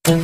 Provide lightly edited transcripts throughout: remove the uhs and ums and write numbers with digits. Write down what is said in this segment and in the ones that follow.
Hello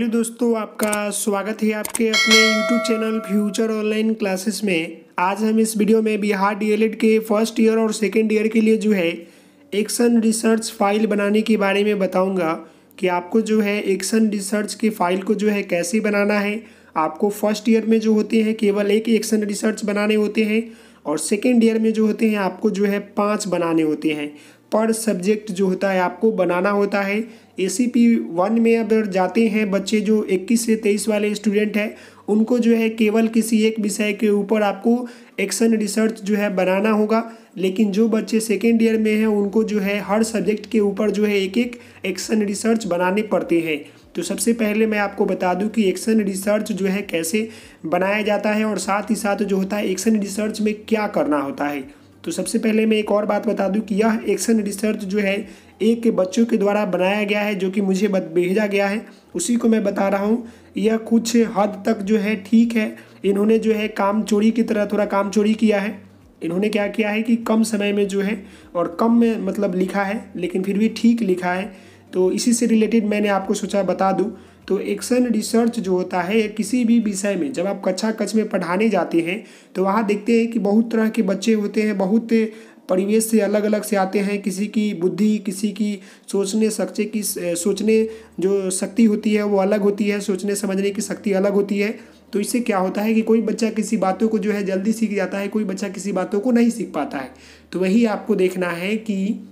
दोस्तों, आपका स्वागत है आपके अपने YouTube channel future online classes में। आज हम इस वीडियो में बिहार डीएलएड के फर्स्ट ईयर और सेकेंड ईयर के लिए जो है एक्शन रिसर्च फाइल बनाने के बारे में बताऊंगा कि आपको जो है एक्शन रिसर्च की फाइल को जो है कैसे बनाना है। आपको फर्स्ट ईयर में जो होते हैं केवल एक एक्शन रिसर्च बनाने होते हैं और सेकेंड ईयर में जो होते हैं आपको जो है 5 बनाने होते हैं। पर सब्जेक्ट जो होता है आपको बनाना होता है। ACP 1 में अगर जाते हैं बच्चे जो 21 से 23 वाले स्टूडेंट हैं, उनको जो है केवल किसी एक विषय के ऊपर आपको एक्शन रिसर्च जो है बनाना होगा। लेकिन जो बच्चे सेकेंड ईयर में हैं उनको जो है हर सब्जेक्ट के ऊपर जो है एक एक एक्शन रिसर्च बनाने पड़ते हैं। तो सबसे पहले मैं आपको बता दूं कि एक्शन रिसर्च जो है कैसे बनाया जाता है और साथ ही साथ जो होता है एक्शन रिसर्च में क्या करना होता है। तो सबसे पहले मैं एक और बात बता दूं कि यह एक्शन रिसर्च जो है एक के बच्चों के द्वारा बनाया गया है, जो कि मुझे भेजा गया है, उसी को मैं बता रहा हूं। यह कुछ हद तक जो है ठीक है। इन्होंने जो है काम चोरी की तरह थोड़ा काम चोरी किया है। इन्होंने क्या किया है कि कम समय में जो है और कम में मतलब लिखा है, लेकिन फिर भी ठीक लिखा है। तो इसी से रिलेटेड मैंने आपको सोचा बता दूं। तो एक्शन रिसर्च जो होता है किसी भी विषय में जब आप कक्षा कक्ष में पढ़ाने जाते हैं तो वहाँ देखते हैं कि बहुत तरह के बच्चे होते हैं, बहुत परिवेश से अलग अलग से आते हैं। किसी की बुद्धि, किसी की सोचने जो शक्ति होती है वो अलग होती है, सोचने समझने की शक्ति अलग होती है। तो इससे क्या होता है कि कोई बच्चा किसी बातों को जो है जल्दी सीख जाता है, कोई बच्चा किसी बातों को नहीं सीख पाता है। तो वही आपको देखना है कि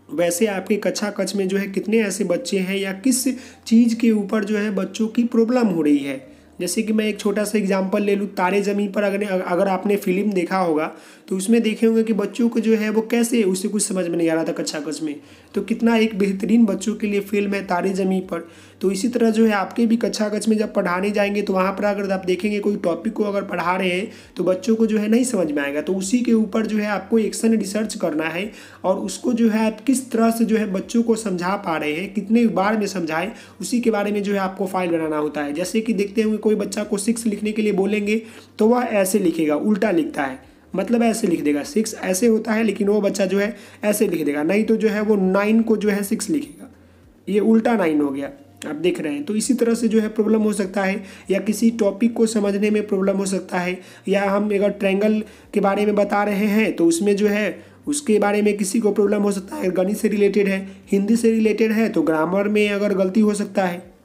वैसे आपके कक्षा कक्ष में जो है कितने ऐसे बच्चे हैं या किस चीज़ के ऊपर जो है बच्चों की प्रॉब्लम हो रही है। जैसे कि मैं एक छोटा सा एग्जांपल ले लूँ, तारे ज़मीन पर अगर आपने फिल्म देखा होगा तो उसमें देखे होंगे कि बच्चों को जो है वो कैसे, उससे कुछ समझ में नहीं आ रहा था कक्षा कक्ष में। तो कितना एक बेहतरीन बच्चों के लिए फिल्म है तारे ज़मीन पर। तो इसी तरह जो है आपके भी कक्षा कक्ष में जब पढ़ाने जाएंगे तो वहाँ पर अगर आप देखेंगे कोई टॉपिक को अगर पढ़ा रहे हैं तो बच्चों को जो है नहीं समझ में आएगा। तो उसी के ऊपर जो है आपको एक्शन रिसर्च करना है और उसको जो है आप किस तरह से जो है बच्चों को समझा पा रहे हैं, कितने बार में समझाएं, उसी के बारे में जो है आपको फाइल बनाना होता है। जैसे कि देखते होंगे कोई बच्चा को 6 लिखने के लिए बोलेंगे तो वह ऐसे लिखेगा, उल्टा लिखता है, मतलब ऐसे लिख देगा। 6 ऐसे होता है लेकिन वो बच्चा जो है ऐसे लिख देगा। नहीं तो जो है वो 9 को जो है 6 लिखेगा, ये उल्टा 9 हो गया, आप देख रहे हैं। तो इसी तरह से जो है प्रॉब्लम हो सकता है या किसी टॉपिक को समझने में प्रॉब्लम हो सकता है। या हम अगर ट्रायंगल के बारे में बता रहे हैं तो उसमें जो है उसके बारे में किसी को प्रॉब्लम हो सकता है। गणित से रिलेटेड है, हिंदी से रिलेटेड है तो ग्रामर में अगर गलती हो सकता है,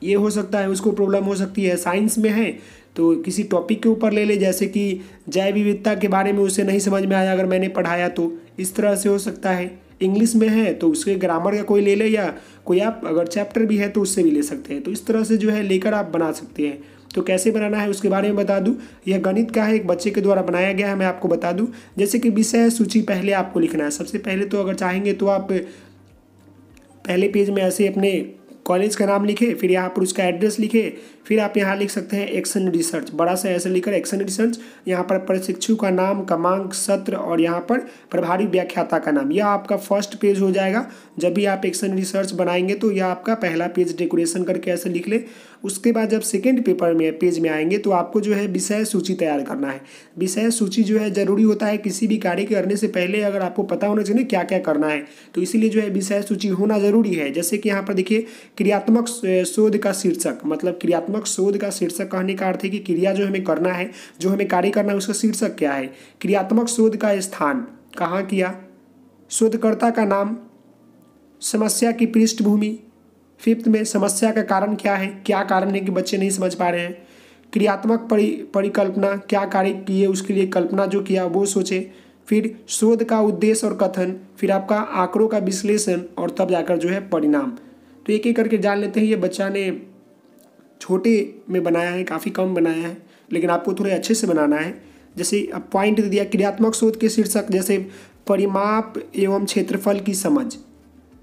ये हो सकता है, उसको प्रॉब्लम हो सकती है। साइंस में है तो किसी टॉपिक के ऊपर ले ले, जैसे कि जैव विविधता के बारे में उसे नहीं समझ में आया अगर मैंने पढ़ाया तो इस तरह से हो सकता है। इंग्लिश में है तो उसके ग्रामर का कोई ले ले, या कोई आप अगर चैप्टर भी है तो उससे भी ले सकते हैं। तो इस तरह से जो है लेकर आप बना सकते हैं। तो कैसे बनाना है उसके बारे में बता दूं। यह गणित का है, एक बच्चे के द्वारा बनाया गया है, मैं आपको बता दूं। जैसे कि विषय सूची पहले आपको लिखना है। सबसे पहले तो अगर चाहेंगे तो आप पहले पेज में ऐसे अपने कॉलेज का नाम लिखे, फिर यहाँ पर उसका एड्रेस लिखे, फिर आप यहाँ लिख सकते हैं एक्शन रिसर्च, बड़ा सा ऐसे लिखकर एक्शन रिसर्च। यहाँ पर प्रशिक्षु का नाम, क्रमांक, सत्र और यहाँ पर प्रभारी व्याख्याता का नाम। यह आपका फर्स्ट पेज हो जाएगा। जब भी आप एक्शन रिसर्च बनाएंगे तो यह आपका पहला पेज डेकोरेशन करके ऐसे लिख ले। उसके बाद जब सेकेंड पेपर में पेज में आएंगे तो आपको जो है विषय सूची तैयार करना है। विषय सूची जो है जरूरी होता है किसी भी कार्य करने से पहले, अगर आपको पता होना चाहिए क्या क्या करना है, तो इसीलिए जो है विषय सूची होना जरूरी है। जैसे कि यहाँ पर देखिए क्रियात्मक शोध का शीर्षक, मतलब क्रियात्मक शोध का शीर्षक कहने का अर्थ है कि क्रिया जो हमें करना है, जो हमें कार्य करना है, उसका शीर्षक क्या है। क्रियात्मक शोध का स्थान कहाँ किया, शोधकर्ता का नाम, समस्या की पृष्ठभूमि, 5th में समस्या का कारण क्या है, क्या कारण है कि बच्चे नहीं समझ पा रहे हैं। क्रियात्मक परिकल्पना, क्या कार्य किए उसके लिए कल्पना जो किया वो सोचे। फिर शोध का उद्देश्य और कथन, फिर आपका आंकड़ों का विश्लेषण और तब जाकर जो है परिणाम। तो एक एक करके जान लेते हैं। ये बच्चा ने छोटे में बनाया है, काफ़ी कम बनाया है, लेकिन आपको थोड़े अच्छे से बनाना है। जैसे अब पॉइंट दे दिया क्रियात्मक शोध के शीर्षक, जैसे परिमाप एवं क्षेत्रफल की समझ,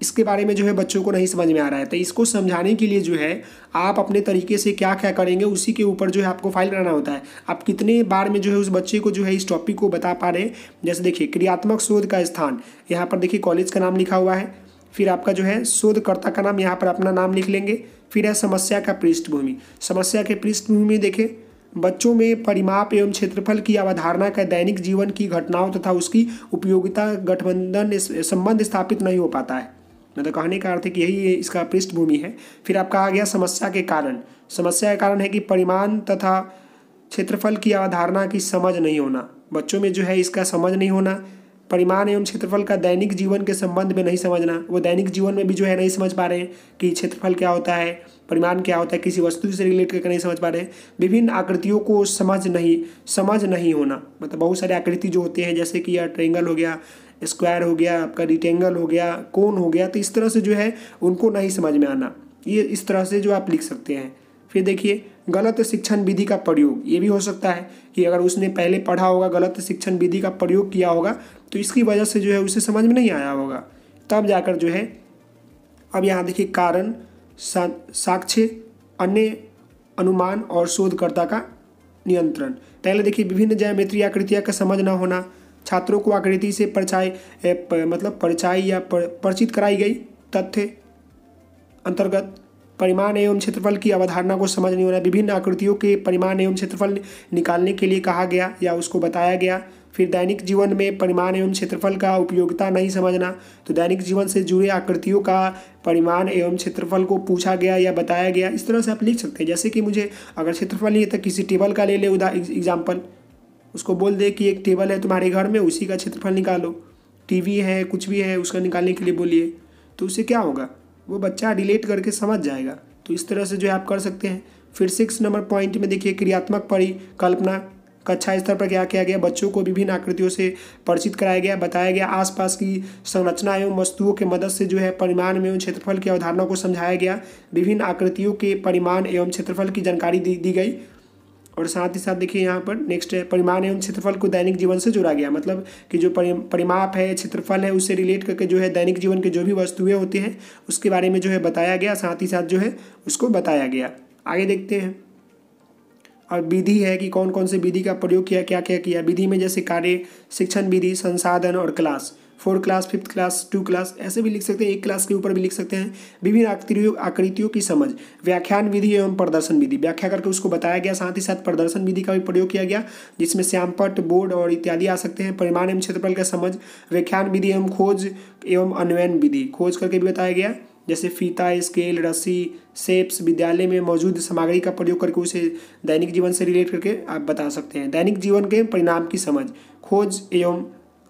इसके बारे में जो है बच्चों को नहीं समझ में आ रहा है। तो इसको समझाने के लिए जो है आप अपने तरीके से क्या क्या करेंगे उसी के ऊपर जो है आपको फाइल बनाना होता है। आप कितने बार में जो है उस बच्चे को जो है इस टॉपिक को बता पा रहे हैं। जैसे देखिए क्रियात्मक शोध का स्थान, यहाँ पर देखिए कॉलेज का नाम लिखा हुआ है, फिर आपका जो है शोधकर्ता का नाम, यहाँ पर अपना नाम लिख लेंगे, फिर है समस्या का पृष्ठभूमि। समस्या के पृष्ठभूमि में देखें बच्चों में परिमाप एवं क्षेत्रफल की अवधारणा का दैनिक जीवन की घटनाओं तथा उसकी उपयोगिता गठबंधन संबंध स्थापित नहीं हो पाता है। मतलब कहने का अर्थ है कि यही इसका पृष्ठभूमि है। फिर आपका आ गया समस्या के कारण। समस्या के कारण है कि परिमाण तथा क्षेत्रफल की अवधारणा की समझ नहीं होना। बच्चों में जो है इसका समझ नहीं होना। परिमाण एवं क्षेत्रफल का दैनिक जीवन के संबंध में नहीं समझना। वो दैनिक जीवन में भी जो है नहीं समझ पा रहे हैं कि क्षेत्रफल क्या होता है, परिमाण क्या होता है, किसी वस्तु से रिलेट करके नहीं समझ पा रहे हैं। विभिन्न आकृतियों को समझ नहीं होना, मतलब बहुत सारे आकृति जो होते हैं जैसे कि यह ट्रायंगल हो गया, स्क्वायर हो गया, आपका रिक्टेंगल हो गया, कोन हो गया, तो इस तरह से जो है उनको नहीं समझ में आना। ये इस तरह से जो आप लिख सकते हैं। फिर देखिए गलत शिक्षण विधि का प्रयोग, ये भी हो सकता है कि अगर उसने पहले पढ़ा होगा, गलत शिक्षण विधि का प्रयोग किया होगा, तो इसकी वजह से जो है उसे समझ में नहीं आया होगा, तब जाकर जो है। अब यहाँ देखिए कारण, साक्ष्य, अन्य अनुमान और शोधकर्ता का नियंत्रण। पहले देखिए विभिन्न ज्यामितीय आकृतियाँ का समझ न होना। छात्रों को आकृति से परिचय या परिचित कराई गई तथ्य अंतर्गत परिमाण एवं क्षेत्रफल की अवधारणा को समझ नहीं होना। विभिन्न आकृतियों के परिमाण एवं क्षेत्रफल निकालने के लिए कहा गया या उसको बताया गया। फिर दैनिक जीवन में परिमाण एवं क्षेत्रफल का उपयोगिता नहीं समझना, तो दैनिक जीवन से जुड़े आकृतियों का परिमाण एवं क्षेत्रफल को पूछा गया या बताया गया। इस तरह से आप लिख सकते हैं। जैसे कि मुझे अगर क्षेत्रफल नहीं है तो किसी टेबल का ले ले एग्जाम्पल, उसको बोल दे कि एक टेबल है तुम्हारे घर में, उसी का क्षेत्रफल निकालो। टीवी है, कुछ भी है, उसका निकालने के लिए बोलिए, तो उससे क्या होगा, वो बच्चा रिलेट करके समझ जाएगा। तो इस तरह से जो है आप कर सकते हैं। फिर 6 नंबर पॉइंट में देखिए क्रियात्मक परिकल्पना। कक्षा स्तर पर क्या किया गया, बच्चों को विभिन्न आकृतियों से परिचित कराया गया, बताया गया। आसपास की संरचना एवं वस्तुओं के मदद से जो है परिमाण एवं क्षेत्रफल की अवधारणा को समझाया गया। विभिन्न आकृतियों के परिमाण एवं क्षेत्रफल की जानकारी दी गई। और साथ ही साथ देखिए यहाँ पर नेक्स्ट है परिमाण एवं क्षेत्रफल को दैनिक जीवन से जोड़ा गया। मतलब कि जो परिमाप है, क्षेत्रफल है, उससे रिलेट करके जो है दैनिक जीवन के जो भी वस्तुएं होती हैं उसके बारे में जो है बताया गया, साथ ही साथ जो है उसको बताया गया। आगे देखते हैं। और विधि है कि कौन कौन से विधि का प्रयोग किया, क्या क्या किया। विधि में जैसे कार्य, शिक्षण विधि, संसाधन और class. 4 class, 5th class, 2 class, ऐसे भी लिख सकते हैं, 1 क्लास के ऊपर भी लिख सकते हैं। विभिन्न आकृतियों की समझ, व्याख्यान विधि एवं प्रदर्शन विधि, व्याख्या करके उसको बताया गया। साथ ही साथ प्रदर्शन विधि का भी प्रयोग किया गया, जिसमें श्यामपट्ट, बोर्ड और इत्यादि आ सकते हैं। परिमाण एवं क्षेत्रफल का समझ, व्याख्यान विधि एवं खोज एवं अन्वयन विधि, खोज करके भी बताया गया। जैसे फीता, स्केल, रस्सी, शेप्स, विद्यालय में मौजूद सामग्री का प्रयोग करके उसे दैनिक जीवन से रिलेट करके आप बता सकते हैं। दैनिक जीवन के परिणाम की समझ, खोज एवं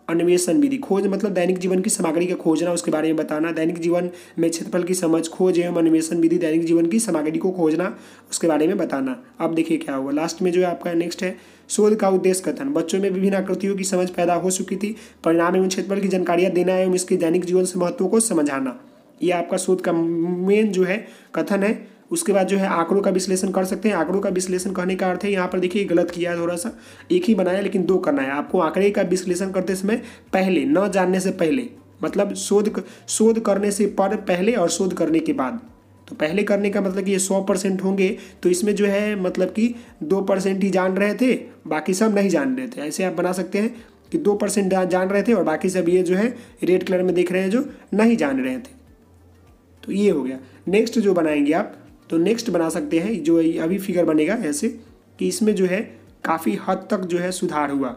अन्वेषण विधि। खोज मतलब दैनिक जीवन की सामग्री का खोजना, उसके बारे में बताना। दैनिक जीवन में क्षेत्रफल की समझ, खोज एवं अन्वेषण विधि, दैनिक जीवन की सामग्री को खोजना, उसके बारे में बताना। अब देखिए क्या हुआ लास्ट में जो है आपका नेक्स्ट है शोध का उद्देश्य कथन। बच्चों में विभिन्न आकृतियों की समझ पैदा हो चुकी थी। परिणाम एवं क्षेत्रफल की जानकारियाँ देना एवं इसके दैनिक जीवन से महत्व को समझाना, ये आपका शोध का मेन जो है कथन है। उसके बाद जो है आंकड़ों का विश्लेषण कर सकते हैं। आंकड़ों का विश्लेषण कहने का अर्थ है, यहाँ पर देखिए गलत किया है थोड़ा सा, एक ही बनाया लेकिन 2 करना है आपको। आंकड़े का विश्लेषण करते समय पहले, न जानने से पहले, मतलब शोध करने से पहले और शोध करने के बाद। तो पहले करने का मतलब कि ये 100% होंगे, तो इसमें जो है मतलब कि 2% ही जान रहे थे, बाकी सब नहीं जान रहे थे। ऐसे आप बना सकते हैं कि 2% जान रहे थे और बाकी सब ये जो है रेड कलर में दिख रहे हैं जो नहीं जान रहे थे। तो ये हो गया। नेक्स्ट जो बनाएंगे आप, तो नेक्स्ट बना सकते हैं जो अभी फिगर बनेगा ऐसे कि इसमें जो है काफ़ी हद तक जो है सुधार हुआ।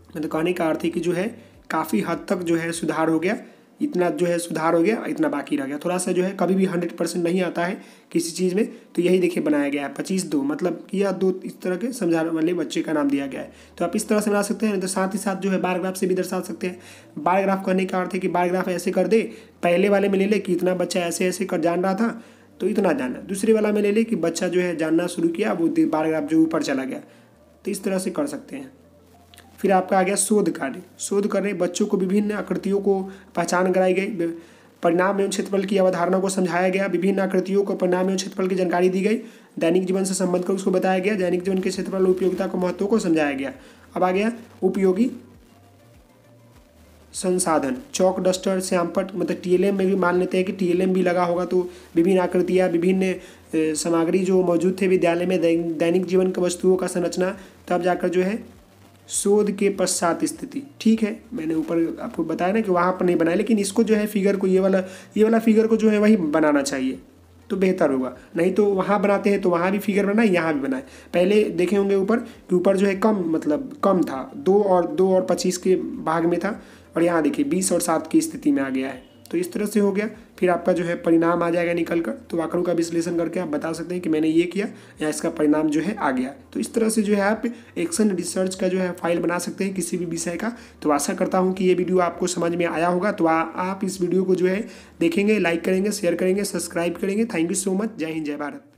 मतलब कहने का अर्थ है कि जो है काफ़ी हद तक जो है सुधार हो गया, इतना जो है सुधार हो गया, इतना बाकी रह गया। थोड़ा सा जो है कभी भी 100% नहीं आता है किसी चीज़ में, तो यही देखिए बनाया गया है 25-2, मतलब कि यह 2 इस तरह के समझाने वाले बच्चे का नाम दिया गया है। तो आप इस तरह से बना सकते हैं। तो साथ ही साथ जो है बार ग्राफ से भी दर्शा सकते हैं। बार ग्राफ करने का अर्थ है कि बार ग्राफ ऐसे कर दे, पहले वाले में ले ले कि इतना बच्चा ऐसे ऐसे कर जान रहा था तो इतना जाना, दूसरे वाला में ले ले कि बच्चा जो है जानना शुरू किया, वो बार ग्राफ जो ऊपर चला गया। तो इस तरह से कर सकते हैं। फिर आपका आ गया शोध कार्य। शोध करने बच्चों को विभिन्न आकृतियों को पहचान कराई गई। परिणाम एवं क्षेत्रफल की अवधारणा को समझाया गया। विभिन्न आकृतियों को परिणाम एवं क्षेत्रफल की जानकारी दी गई। दैनिक जीवन से संबंध कर उसको बताया गया। दैनिक जीवन के क्षेत्रफल उपयोगिता को महत्व को समझाया गया। अब आ गया उपयोगी संसाधन। चौक, डस्टर, श्यामपट्ट, मतलब TLM में भी मान लेते हैं कि TLM भी लगा होगा, तो विभिन्न आकृतियाँ, विभिन्न सामग्री जो मौजूद थे विद्यालय में, दैनिक जीवन की वस्तुओं का संरचना, तब जाकर जो है शोध के पश्चात स्थिति। ठीक है, मैंने ऊपर आपको बताया ना कि वहाँ पर नहीं बनाया, लेकिन इसको जो है फिगर को ये वाला फिगर को जो है वही बनाना चाहिए तो बेहतर होगा। नहीं तो वहाँ बनाते हैं तो वहाँ भी फिगर बनाए, यहाँ भी बनाए। पहले देखे होंगे ऊपर कि ऊपर जो है कम था, 2 और 25 के भाग में था, और यहाँ देखिए 20 और 7 की स्थिति में आ गया है। तो इस तरह से हो गया। फिर आपका जो है परिणाम आ जाएगा निकल कर, तो आंकड़ों का विश्लेषण करके आप बता सकते हैं कि मैंने ये किया या इसका परिणाम जो है आ गया। तो इस तरह से जो है आप एक्शन रिसर्च का जो है फाइल बना सकते हैं किसी भी विषय का। तो आशा करता हूँ कि ये वीडियो आपको समझ में आया होगा। तो आप इस वीडियो को जो है देखेंगे, लाइक करेंगे, शेयर करेंगे, सब्सक्राइब करेंगे। Thank you so much. जय हिंद, जय भारत।